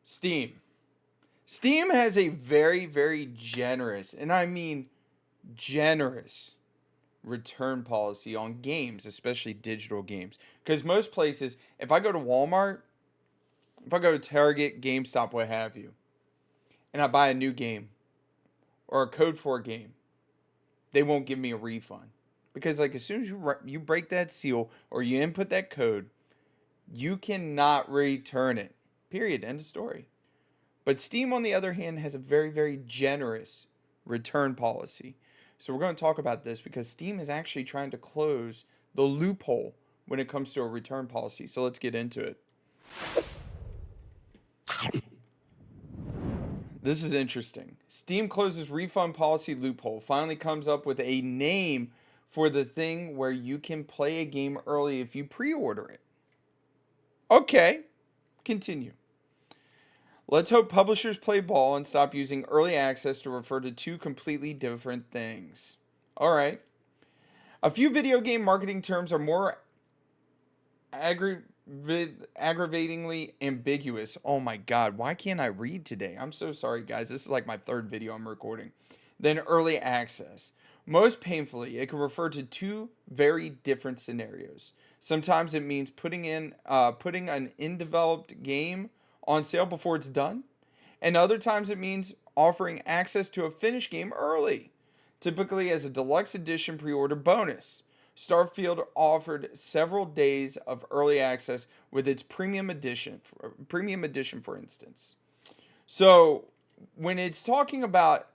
Steam. Steam has a very, very generous, and I mean generous, return policy on games, especially digital games. Because most places, if I go to Walmart, if I go to Target, GameStop, what have you, and I buy a new game or a code for a game, they won't give me a refund. Because like as soon as you break that seal or you input that code, you cannot return it. Period. End of story. But Steam, on the other hand, has a very, very generous return policy. So we're going to talk about this because Steam is actually trying to close the loophole when it comes to a return policy. So let's get into it. This is interesting. Steam closes refund policy loophole, finally comes up with a name for the thing where you can play a game early if you pre order it. Okay, continue. Let's hope publishers play ball and stop using early access to refer to two completely different things. All right. A few video game marketing terms are more aggravatingly ambiguous. Oh my God, why can't I read today? I'm so sorry, guys. This is like my third video I'm recording. Then early access. Most painfully, it can refer to two very different scenarios. Sometimes it means putting an undeveloped game on sale before it's done, and other times it means offering access to a finished game early, typically as a deluxe edition pre-order bonus. Starfield offered several days of early access with its premium edition, for instance. So when it's talking about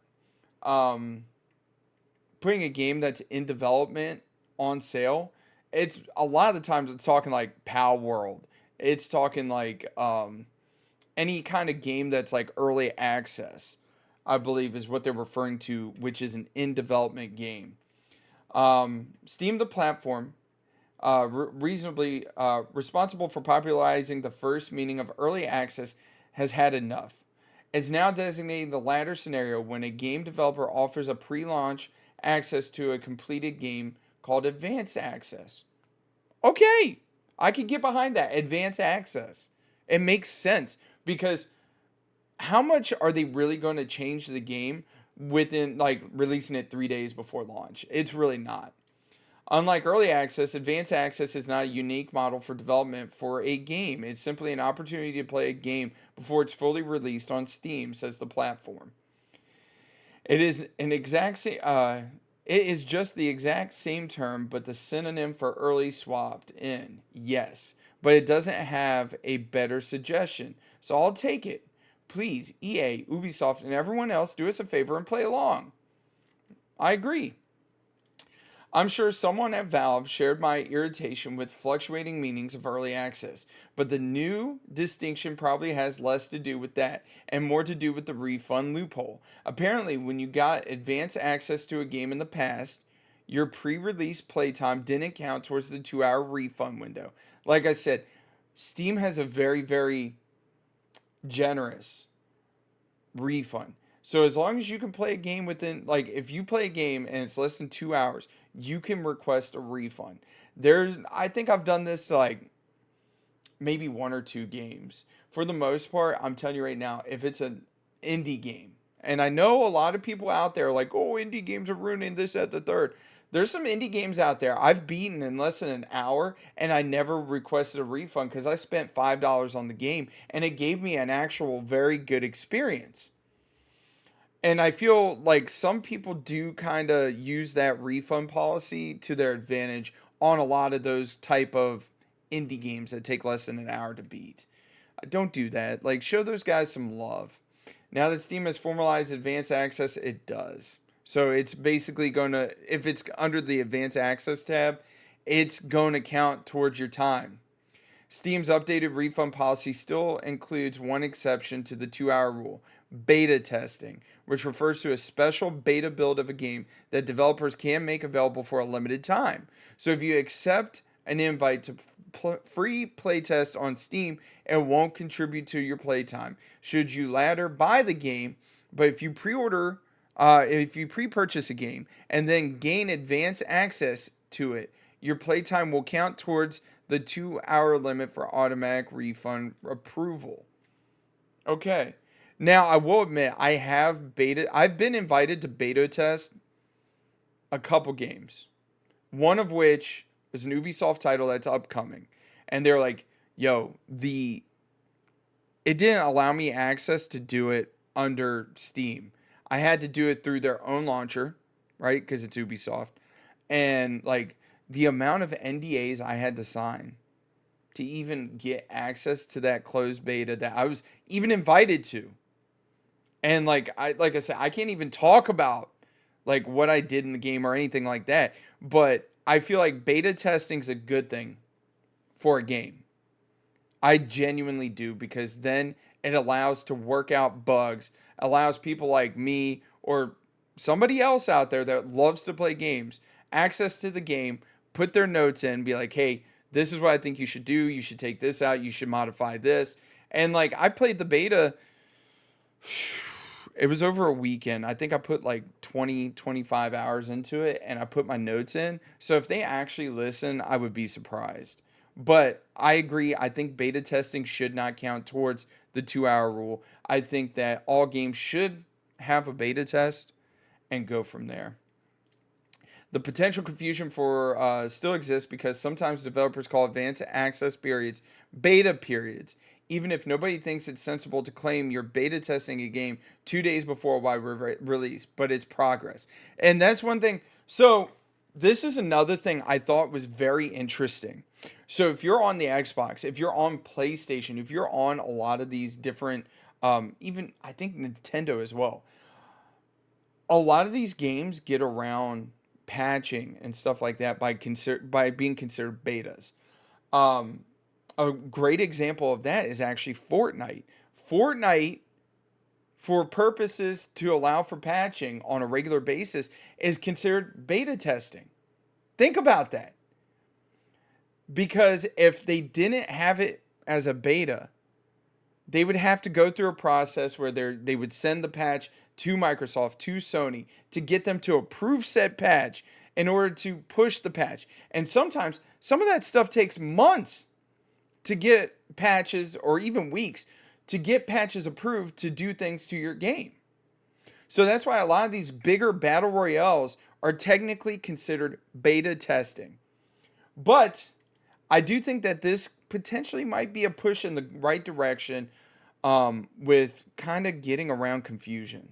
um, putting a game that's in development on sale, it's a lot of the times it's talking like Pal World. It's talking like any kind of game that's like early access, I believe is what they're referring to, which is an in development game. Steam, the platform, reasonably responsible for popularizing the first meaning of early access, has had enough. It's now designating the latter scenario when a game developer offers a pre launch access to a completed game called advanced access. Okay, I can get behind that. Advanced access. It makes sense because how much are they really going to change the game within like releasing it 3 days before launch? It's really not. Unlike early access, advanced access is not a unique model for development for a game. It's simply an opportunity to play a game before it's fully released on Steam, says the platform. It is an exact same. It is just the exact same term, but the synonym for early swapped in. Yes, but it doesn't have a better suggestion, so I'll take it. Please, EA, Ubisoft, and everyone else, do us a favor and play along. I agree. I'm sure someone at Valve shared my irritation with fluctuating meanings of early access, but the new distinction probably has less to do with that and more to do with the refund loophole. Apparently, when you got advanced access to a game in the past, your pre release playtime didn't count towards the 2 hour refund window. Like I said, Steam has a very, very generous refund. So as long as you can play a game within, like, if you play a game and it's less than 2 hours, you can request a refund. I think I've done this like maybe one or two games. For the most part, I'm telling you right now, if it's an indie game, and I know a lot of people out there are like, oh, indie games are ruining this at the third. There's some indie games out there I've beaten in less than an hour, and I never requested a refund because I spent $5 on the game, and it gave me an actual very good experience. And I feel like some people do kind of use that refund policy to their advantage on a lot of those type of indie games that take less than an hour to beat. Don't do that. Like, show those guys some love. Now that Steam has formalized advanced access, it does. So it's basically going to, if it's under the advanced access tab, it's going to count towards your time. Steam's updated refund policy still includes one exception to the 2 hour rule: beta testing, which refers to a special beta build of a game that developers can make available for a limited time. So if you accept an invite to free playtest on Steam, it won't contribute to your playtime. Should you later buy the game, but if you pre-purchase a game and then gain advanced access to it, your playtime will count towards the 2 hour limit for automatic refund approval. Okay. Now I will admit I've been invited to beta test a couple games. One of which is an Ubisoft title that's upcoming. And they're like, yo, the it didn't allow me access to do it under Steam. I had to do it through their own launcher, right? Because it's Ubisoft. And like the amount of NDAs I had to sign to even get access to that closed beta that I was even invited to. And like I said, I can't even talk about like what I did in the game or anything like that. But I feel like beta testing is a good thing for a game. I genuinely do, because then it allows to work out bugs, allows people like me or somebody else out there that loves to play games access to the game, put their notes in, be like, hey, this is what I think you should do. You should take this out. You should modify this. And like I played the beta, it was over a weekend. I think I put like 20, 25 hours into it and I put my notes in. So if they actually listen, I would be surprised. But I agree. I think beta testing should not count towards the 2 hour rule. I think that all games should have a beta test and go from there. The potential confusion for still exists because sometimes developers call advanced access periods beta periods, even if nobody thinks it's sensible to claim you're beta testing a game 2 days before a wide release, but it's progress. And that's one thing. So this is another thing I thought was very interesting. So if you're on the Xbox, if you're on PlayStation, if you're on a lot of these different, even I think Nintendo as well, a lot of these games get around patching and stuff like that by being considered betas. Um, a great example of that is actually Fortnite. Fortnite, for purposes to allow for patching on a regular basis, is considered beta testing. Think about that. Because if they didn't have it as a beta, they would have to go through a process where they would send the patch to Microsoft, to Sony, to get them to approve said patch in order to push the patch. And sometimes some of that stuff takes months to get patches, or even weeks to get patches approved to do things to your game. So that's why a lot of these bigger battle royales are technically considered beta testing. But I do think that this potentially might be a push in the right direction, with kind of getting around confusion.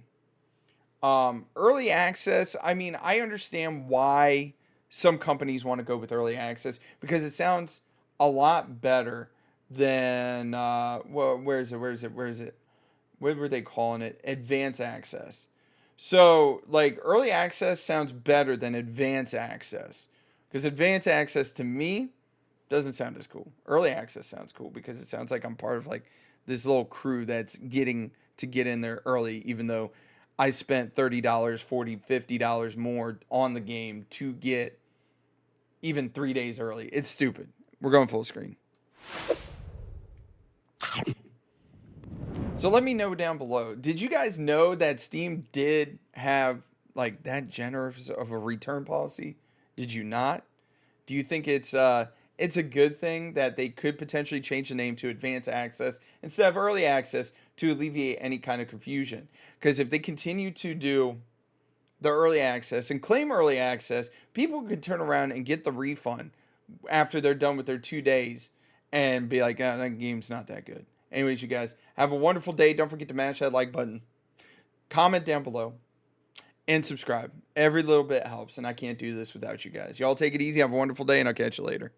Early access, I mean, I understand why some companies want to go with early access because it sounds a lot better than, well, where is it? What were they calling it? Advanced access. So, like, early access sounds better than advanced access, because advanced access to me doesn't sound as cool. Early access sounds cool because it sounds like I'm part of like this little crew that's getting to get in there early, even though I spent $30, $40, $50 more on the game to get even 3 days early. It's stupid. We're going full screen. So let me know down below. Did you guys know that Steam did have like that generous of a return policy? Did you not? Do you think it's a good thing that they could potentially change the name to advanced access instead of early access to alleviate any kind of confusion? Because if they continue to do the early access and claim early access, people could turn around and get the refund after they're done with their 2 days and be like, oh, that game's not that good. Anyways, you guys have a wonderful day. Don't forget to mash that like button, comment down below, and subscribe. Every little bit helps, and I can't do this without you guys. Y'all take it easy. Have a wonderful day, and I'll catch you later.